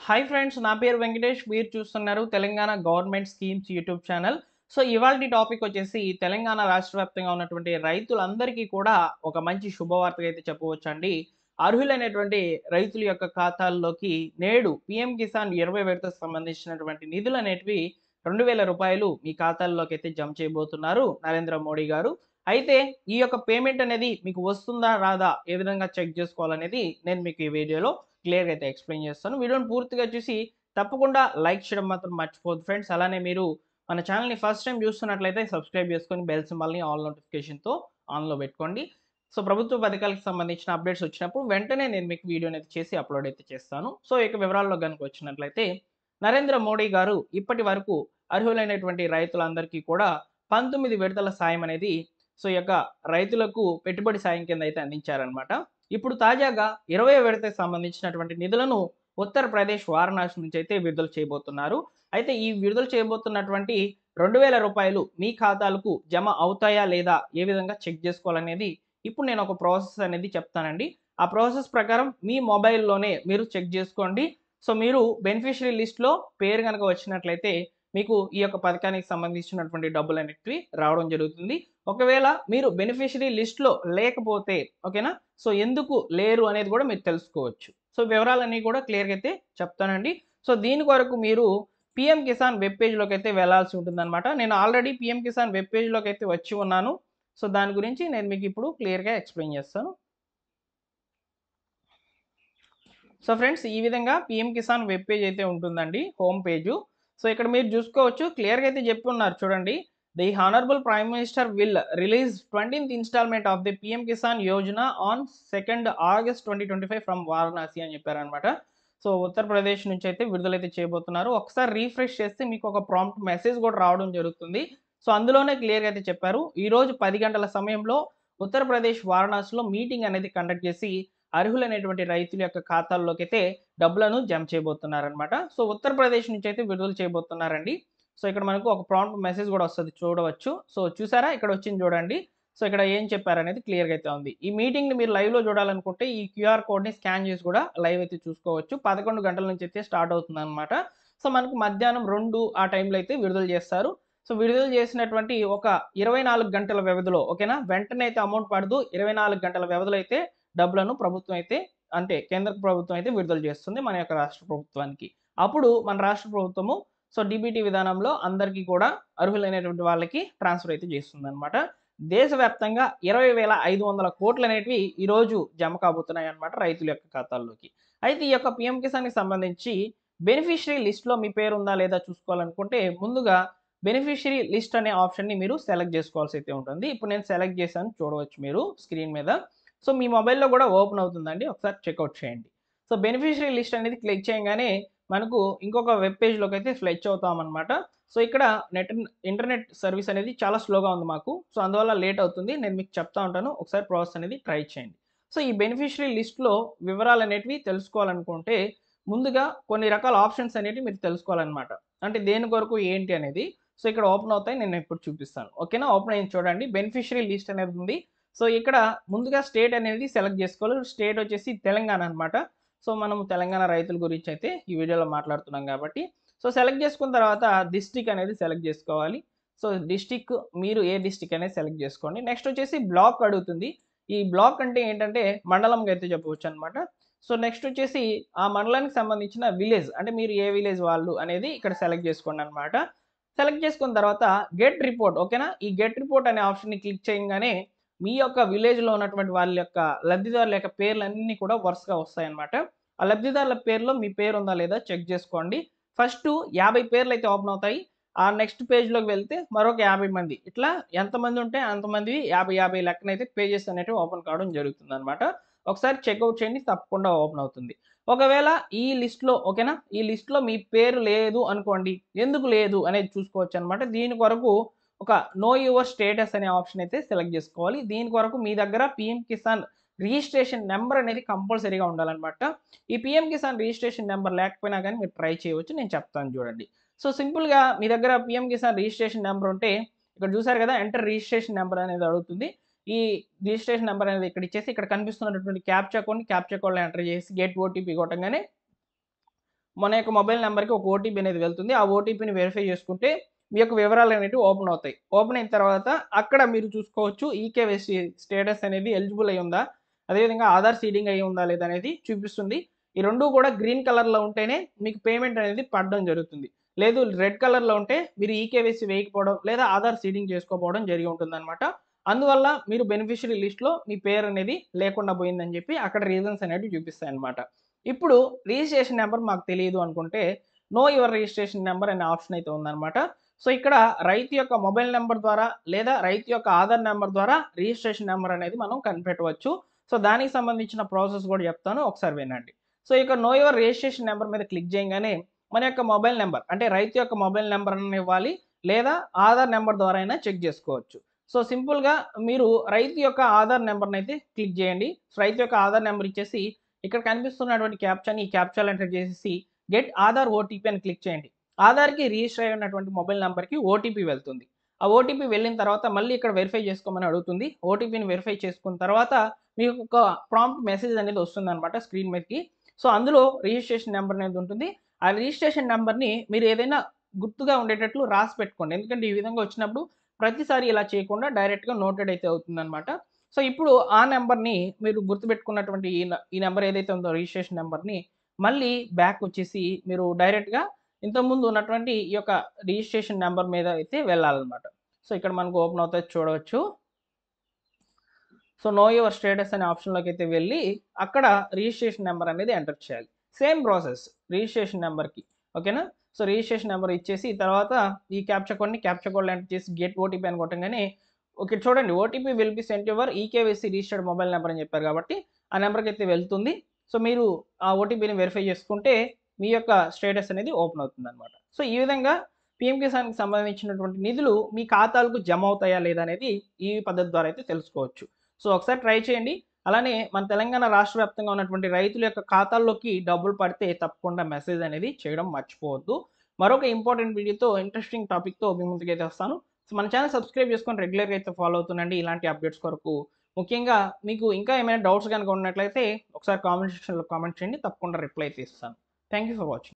Hi friends, నా పేరు వెంకటేష్. మీరు చూస్తున్నారు Telangana government schemes YouTube channel. So ఇవాల్టి టాపిక్ వచ్చేసి తెలంగాణ రాష్ట్ర వ్యాప్తంగా ఉన్నటువంటి రైతులందరికీ కూడా ఒక మంచి శుభవార్తగా అయితే చెప్పవచ్చండి. అర్హులైనటువంటి రైతుల యొక్క ఖాతాల్లోకి నేడు పీఎం కిసాన్ 20 విడతకు సంబంధించినటువంటి నిధులు అనేటివి రూ. 2000 మీ ఖాతాల్లోకి అయితే జమ చేయబోతున్నారు నరేంద్ర మోడీ గారు. అయితే ఈ యొక్క పేమెంట్ అనేది మీకు వస్తుందా రాదా, ఏ విధంగా చెక్ చేసుకోవాలనేది నేను మీకు ఈ వీడియోలో క్లియర్‌గా అయితే ఎక్స్‌ప్లెయిన్ చేస్తాను. వీడియోని పూర్తిగా చూసి తప్పకుండా లైక్ చేయడం మాత్రం మర్చిపోవద్దు ఫ్రెండ్స్. అలానే మీరు మన ఛానెల్‌ని ఫస్ట్ టైమ్ చూస్తున్నట్లయితే సబ్స్క్రైబ్ చేసుకొని బెల్ సింబల్‌ని ఆల్ నోటిఫికేషన్‌తో ఆన్‌లో పెట్టుకోండి. సో ప్రభుత్వ పథకాలకు సంబంధించిన అప్డేట్స్ వచ్చినప్పుడు వెంటనే నేను మీకు వీడియోని అయితే చేసి అప్‌లోడ్ అయితే చేస్తాను. సో ఇక వివరాల్లో గనుక వచ్చినట్లయితే నరేంద్ర మోడీ గారు ఇప్పటి వరకు అర్హులైనటువంటి రైతులందరికీ కూడా 19 విడతల సాయం అనేది సో ఈ యొక్క రైతులకు పెట్టుబడి సాయం కింద అయితే అందించారనమాట. ఇప్పుడు తాజాగా 20 విడతకు సంబంధించినటువంటి నిధులను ఉత్తరప్రదేశ్ వారణాసి నుంచి అయితే విడుదల చేయబోతున్నారు. అయితే ఈ విడుదల చేయబోతున్నటువంటి రూ. 2000 మీ ఖాతాలకు జమ అవుతాయా లేదా, ఏ విధంగా చెక్ చేసుకోవాలనేది ఇప్పుడు నేను ఒక ప్రాసెస్ అనేది చెప్తానండి. ఆ ప్రాసెస్ ప్రకారం మీ మొబైల్‌లోనే మీరు చెక్ చేసుకోండి. సో మీరు బెనిఫిషియరీ లిస్ట్‌లో పేరు గనక వచ్చినట్లయితే మీకు ఈ యొక్క పథకానికి సంబంధించినటువంటి డబ్బులనేటివి రావడం జరుగుతుంది. ఒకవేళ మీరు బెనిఫిషియరీ లిస్ట్‌లో లేకపోతే ఓకేనా? సో ఎందుకు లేరు అనేది కూడా మీరు తెలుసుకోవచ్చు. సో వివరాలన్నీ కూడా క్లియర్‌గా అయితే చెప్తానండి. సో దీని కొరకు మీరు పీఎం కిసాన్ వెబ్ పేజ్‌లోకి అయితే వెళ్ళాల్సి ఉంటుందన్నమాట. నేను ఆల్రెడీ పీఎం కిసాన్ వెబ్ పేజ్‌లోకి అయితే వచ్చి ఉన్నాను. సో దాని గురించి నేను మీకు ఇప్పుడు క్లియర్‌గా ఎక్స్‌ప్లెయిన్ చేస్తాను. సో ఫ్రెండ్స్, ఈ విధంగా పీఎం కిసాన్ వెబ్ పేజ్ అయితే ఉంటుందండి, హోమ్ పేజు. సో ఇక్కడ మీరు చూసుకోవచ్చు, క్లియర్‌గా అయితే చెప్పి ఉన్నారు చూడండి. The honourable prime minister will release 20th instalment of the PM Kisan Yojana on 2nd August 2025 from Varanasi అని చెప్పారనమాట. సో ఉత్తరప్రదేశ్ నుంచి అయితే విడుదలైతే చేయబోతున్నారు. ఒకసారి రిఫ్రెష్ చేస్తే మీకు ఒక ప్రాంప్ట్ మెసేజ్ కూడా రావడం జరుగుతుంది. సో అందులోనే క్లియర్‌గా అయితే చెప్పారు. ఈరోజు 10 గంటల సమయంలో ఉత్తరప్రదేశ్ వారణాసిలో మీటింగ్ అనేది కండక్ట్ చేసి అర్హులైనటువంటి రైతుల యొక్క ఖాతాల్లోకైతే డబ్బులను జమ చేయబోతున్నారనమాట. సో ఉత్తరప్రదేశ్ నుంచి అయితే విడుదల చేయబోతున్నారండి. సో ఇక్కడ మనకు ఒక ప్రాంప్ట్ మెసేజ్ కూడా వస్తది, చూడవచ్చు. సో చూసారా, ఇక్కడ వచ్చింది చూడండి. సో ఇక్కడ ఏం చెప్పారనేది క్లియర్‌గా అయితే ఉంది. ఈ మీటింగ్‌ని మీరు లైవ్‌లో చూడాలనుకుంటే ఈ క్యూఆర్ కోడ్‌ని స్కాన్ చేసి కూడా లైవ్ అయితే చూసుకోవచ్చు. 11 గంటల నుంచి అయితే స్టార్ట్ అవుతుందనమాట. సో మనకు మధ్యాహ్నం 2 ఆ టైంలో అయితే విడుదల చేస్తారు. సో విడుదల చేసినటువంటి ఒక 24 గంటల వ్యవధిలో ఓకేనా, వెంటనే అయితే అమౌంట్ పడదు. 24 గంటల వ్యవధిలో అయితే డబ్బులను ప్రభుత్వం అయితే, అంటే కేంద్ర ప్రభుత్వం అయితే విడుదల చేస్తుంది మన యొక్క రాష్ట్ర ప్రభుత్వానికి. అప్పుడు మన రాష్ట్ర ప్రభుత్వము సో డీబీటీ విధానంలో అందరికీ కూడా అర్హులైనటువంటి వాళ్ళకి ట్రాన్స్ఫర్ అయితే చేస్తుందనమాట. దేశవ్యాప్తంగా 20,500 కోట్లు అనేటివి ఈరోజు జమ కాబోతున్నాయి అన్నమాట రైతుల యొక్క ఖాతాల్లోకి. అయితే ఈ యొక్క పీఎం కిసాన్‌కి సంబంధించి బెనిఫిషియరీ లిస్ట్‌లో మీ పేరు ఉందా లేదా చూసుకోవాలనుకుంటే ముందుగా బెనిఫిషియరీ లిస్ట్ అనే ఆప్షన్‌ని మీరు సెలెక్ట్ చేసుకోవాల్సి అయితే ఉంటుంది. ఇప్పుడు నేను సెలెక్ట్ చేశాను, చూడవచ్చు మీరు స్క్రీన్ మీద. సో మీ మొబైల్‌లో కూడా ఓపెన్ అవుతుందండి. ఒకసారి చెక్‌ఔట్ చేయండి. సో బెనిఫిషియరీ లిస్ట్ అనేది క్లిక్ చేయంగానే మనకు ఇంకొక వెబ్ పేజ్‌లోకి అయితే ఫ్లెచ్ అవుతామన్నమాట. సో ఇక్కడ ఇంటర్నెట్ సర్వీస్ అనేది చాలా స్లోగా ఉంది మాకు. సో అందువల్ల లేట్ అవుతుంది. నేను మీకు చెప్తా ఉంటాను. ఒకసారి ప్రాసెస్ అనేది ట్రై చేయండి. సో ఈ బెనిఫిషియరీ లిస్ట్‌లో వివరాలనేటివి తెలుసుకోవాలనుకుంటే ముందుగా కొన్ని రకాల ఆప్షన్స్ అనేటివి మీరు తెలుసుకోవాలన్నమాట. అంటే దేని కొరకు ఏంటి అనేది. సో ఇక్కడ ఓపెన్ అవుతాయి. నేను ఇప్పుడు చూపిస్తాను. ఓకేనా? ఓపెన్ అయింది చూడండి. బెనిఫిషియరీ లిస్ట్ అనేది ఉంది. సో ఇక్కడ ముందుగా స్టేట్ అనేది సెలెక్ట్ చేసుకోవాలి. స్టేట్ వచ్చేసి తెలంగాణ అనమాట. సో మనం తెలంగాణ రైతుల గురించి అయితే ఈ వీడియోలో మాట్లాడుతున్నాం కాబట్టి, సో సెలెక్ట్ చేసుకున్న తర్వాత డిస్ట్రిక్ట్ అనేది సెలెక్ట్ చేసుకోవాలి. సో డిస్ట్రిక్ట్ మీరు ఏ డిస్ట్రిక్ట్ అనేది సెలెక్ట్ చేసుకోండి. నెక్స్ట్ వచ్చేసి బ్లాక్ అడుగుతుంది. ఈ బ్లాక్ అంటే ఏంటంటే మండలంగా అయితే చెప్పవచ్చు అనమాట. సో నెక్స్ట్ వచ్చేసి ఆ మండలానికి సంబంధించిన విలేజ్, అంటే మీరు ఏ విలేజ్ వాళ్ళు అనేది ఇక్కడ సెలెక్ట్ చేసుకోండి అనమాట. సెలెక్ట్ చేసుకున్న తర్వాత గెట్ రిపోర్ట్ ఓకేనా. ఈ గెట్ రిపోర్ట్ అనే ఆప్షన్‌ని క్లిక్ చేయగానే మీ యొక్క విలేజ్‌లో ఉన్నటువంటి వాళ్ళ యొక్క లబ్ధిదారుల యొక్క పేర్లన్నీ కూడా వరుసగా వస్తాయన్నమాట. ఆ లబ్ధిదారుల పేరులో మీ పేరు ఉందా లేదా చెక్ చేసుకోండి. ఫస్టు 50 పేర్లయితే ఓపెన్ అవుతాయి. ఆ నెక్స్ట్ పేజ్‌లోకి వెళ్తే మరొక 50 మంది. ఇట్లా ఎంతమంది ఉంటే అంతమందివి 50, 50 లెక్కనైతే పేజెస్ అనేటివి ఓపెన్ కావడం జరుగుతుందన్నమాట. ఒకసారి చెక్‌ఔట్ చేయండి, తప్పకుండా ఓపెన్ అవుతుంది. ఒకవేళ ఈ లిస్ట్‌లో ఓకేనా, ఈ లిస్ట్‌లో మీ పేరు లేదు అనుకోండి. ఎందుకు లేదు అనేది చూసుకోవచ్చనమాట. దీని కొరకు ఒక నో యువర్ స్టేటస్ అనే ఆప్షన్ అయితే సెలెక్ట్ చేసుకోవాలి. దీని కొరకు మీ దగ్గర పీఎం కిసాన్ రిజిస్ట్రేషన్ నంబర్ అనేది కంపల్సరీగా ఉండాలన్నమాట. ఈ పీఎం కిసాన్ రిజిస్ట్రేషన్ నంబర్ లేకపోయినా గానీ మీరు ట్రై చేయవచ్చు. నేను చెప్తాను చూడండి. సో సింపుల్‌గా మీ దగ్గర పీఎం కిసాన్ రిజిస్ట్రేషన్ నంబర్ ఉంటే ఇక్కడ చూసారు కదా, ఎంటర్ రిజిస్ట్రేషన్ నంబర్ అనేది అడుగుతుంది. ఈ రిజిస్ట్రేషన్ నంబర్ అనేది ఇక్కడ ఇచ్చేసి ఇక్కడ కనిపిస్తున్నటువంటి క్యాప్చా కోడ్‌ని ఎంటర్ చేసి గెట్ ఓటీపీ కొట్టంగానే మన యొక్క మొబైల్ నెంబర్‌కి ఒక ఓటీపీ అనేది వెళ్తుంది. ఆ ఓటీపీని వెరిఫై చేసుకుంటే మీ యొక్క వివరాలు అనేటివి ఓపెన్ అవుతాయి. ఓపెన్ అయిన తర్వాత అక్కడ మీరు చూసుకోవచ్చు ఈకేవైసీ స్టేటస్ అనేది ఎలిజిబుల్ అయ్యి ఉందా? అదేవిధంగా ఆధార్ సీడింగ్ అయ్యి ఉందా లేదా అనేది చూపిస్తుంది. ఈ 2 కూడా గ్రీన్ కలర్‌లో ఉంటేనే మీకు పేమెంట్ అనేది పడడం జరుగుతుంది. లేదు రెడ్ కలర్‌లో ఉంటే మీరు ఈకేవైసీ వేయకపోవడం లేదా ఆధార్ సీడింగ్ చేసుకోకపోవడం జరిగి ఉంటుందన్నమాట. అందువల్ల మీరు బెనిఫిషియరీ లిస్ట్‌లో మీ పేరు అనేది లేకుండా పోయిందని చెప్పి అక్కడ రీజన్స్ అనేటివి చూపిస్తాయన్నమాట. ఇప్పుడు రిజిస్ట్రేషన్ నంబర్ మాకు తెలీదు అనుకుంటే, నో యువర్ రిజిస్ట్రేషన్ నంబర్ అనే ఆప్షన్ అయితే ఉందన్నమాట. సో, ఇక్కడ రైతు యొక్క మొబైల్ నంబర్ ద్వారా లేదా రైతు యొక్క ఆధార్ నంబర్ ద్వారా రిజిస్ట్రేషన్ నంబర్ అనేది మనం కనిపెట్టవచ్చు. సో, దానికి సంబంధించిన ప్రాసెస్ కూడా చెప్తాను. ఒకసారి వినండి. సో, ఇక నో యువర్ రిజిస్ట్రేషన్ నంబర్ మీద క్లిక్ చేయంగానే మన యొక్క మొబైల్ నంబర్ అంటే రైతు యొక్క మొబైల్ నంబర్ అన్నా ఇవ్వాలి. లేదా ఆధార్ నంబర్ ద్వారా అయినా చెక్ చేసుకోవచ్చు. సో, సింపుల్‌గా మీరు రైతు యొక్క ఆధార్ నంబర్‌నైతే క్లిక్ చేయండి. రైతు యొక్క ఆధార్ నంబర్ ఇచ్చేసి ఇక్కడ కనిపిస్తున్నటువంటి క్యాప్చాని ఈ క్యాప్చాలో ఎంటర్ చేసేసి గెట్ ఆధార్ ఓటీపీ అని క్లిక్ చేయండి. ఆధార్‌కి రిజిస్టర్ అయి ఉన్నటువంటి మొబైల్ నంబర్‌కి ఓటీపీ వెళ్తుంది. ఆ ఓటీపీ వెళ్ళిన తర్వాత మళ్ళీ ఇక్కడ వెరిఫై చేసుకోమని అడుగుతుంది. ఓటీపీని వెరిఫై చేసుకున్న తర్వాత మీకు ఒక ప్రాంప్ట్ మెసేజ్ అనేది వస్తుందన్నమాట స్క్రీన్ మీదకి. సో, అందులో రిజిస్ట్రేషన్ నంబర్ అనేది ఉంటుంది. ఆ రిజిస్ట్రేషన్ నంబర్‌ని మీరు ఏదైనా గుర్తుగా ఉండేటట్లు రాసి పెట్టుకోండి. ఎందుకంటే ఈ విధంగా వచ్చినప్పుడు ప్రతిసారి ఇలా చేయకుండా డైరెక్ట్‌గా నోటెడ్ అయితే అవుతుందన్నమాట. సో, ఇప్పుడు ఆ నంబర్‌ని మీరు గుర్తుపెట్టుకున్నటువంటి ఈ నంబర్ ఏదైతే ఉందో రిజిస్ట్రేషన్ నంబర్‌ని మళ్ళీ బ్యాకొచ్చేసి మీరు డైరెక్ట్‌గా ఇంతకుముందు ఉన్నటువంటి ఈ యొక్క రిజిస్ట్రేషన్ నంబర్ మీద అయితే వెళ్ళాలన్నమాట. సో, ఇక్కడ మనకు ఓపెన్ అవుతది చూడవచ్చు. సో, నో యువర్ స్టేటస్ అనే ఆప్షన్‌లోకైతే వెళ్ళి అక్కడ రిజిస్ట్రేషన్ నంబర్ అనేది ఎంటర్ చేయాలి. సేమ్ ప్రాసెస్ రిజిస్ట్రేషన్ నంబర్‌కి ఓకేనా? సో, రిజిస్ట్రేషన్ నంబర్ ఇచ్చేసి తర్వాత ఈ క్యాప్చా కోడ్‌లో ఎంటర్ చేసి గెట్ ఓటీపీ అని కొట్టంగానే ఓకే చూడండి OTP will be sent your eKYC registered mobile number అని చెప్పారు కాబట్టి ఆ నంబర్‌కైతే వెళ్తుంది. సో, మీరు ఆ ఓటీపీని వెరిఫై చేసుకుంటే మీ యొక్క స్టేటస్ అనేది ఓపెన్ అవుతుందన్నమాట. సో, ఈ విధంగా పీఎం కిసాన్‌కి సంబంధించినటువంటి నిధులు మీ ఖాతాలకు జమ అవుతాయా లేదా అనేది ఈ పద్ధతి ద్వారా అయితే తెలుసుకోవచ్చు. సో, ఒకసారి ట్రై చేయండి. అలానే మన తెలంగాణ రాష్ట్ర వ్యాప్తంగా ఉన్నటువంటి రైతుల యొక్క ఖాతాల్లోకి డబ్బులు పడితే తప్పకుండా మెసేజ్ అనేది చేయడం మర్చిపోవద్దు. మరొక ఇంపార్టెంట్ వీడియోతో ఇంట్రెస్టింగ్ టాపిక్‌తో మీ ముందుకైతే వస్తాను. సో, మన ఛానెల్ సబ్స్క్రైబ్ చేసుకొని రెగ్యులర్‌గా అయితే ఫాలో అవుతుండండి ఇలాంటి అప్డేట్స్ కొరకు. ముఖ్యంగా మీకు ఇంకా ఏమైనా డౌట్స్ గనుక ఉన్నట్లయితే ఒకసారి కామెంట్ సెక్షన్‌లో కామెంట్ చేయండి. తప్పకుండా రిప్లై అయితే ఇస్తాను. Thank you for watching.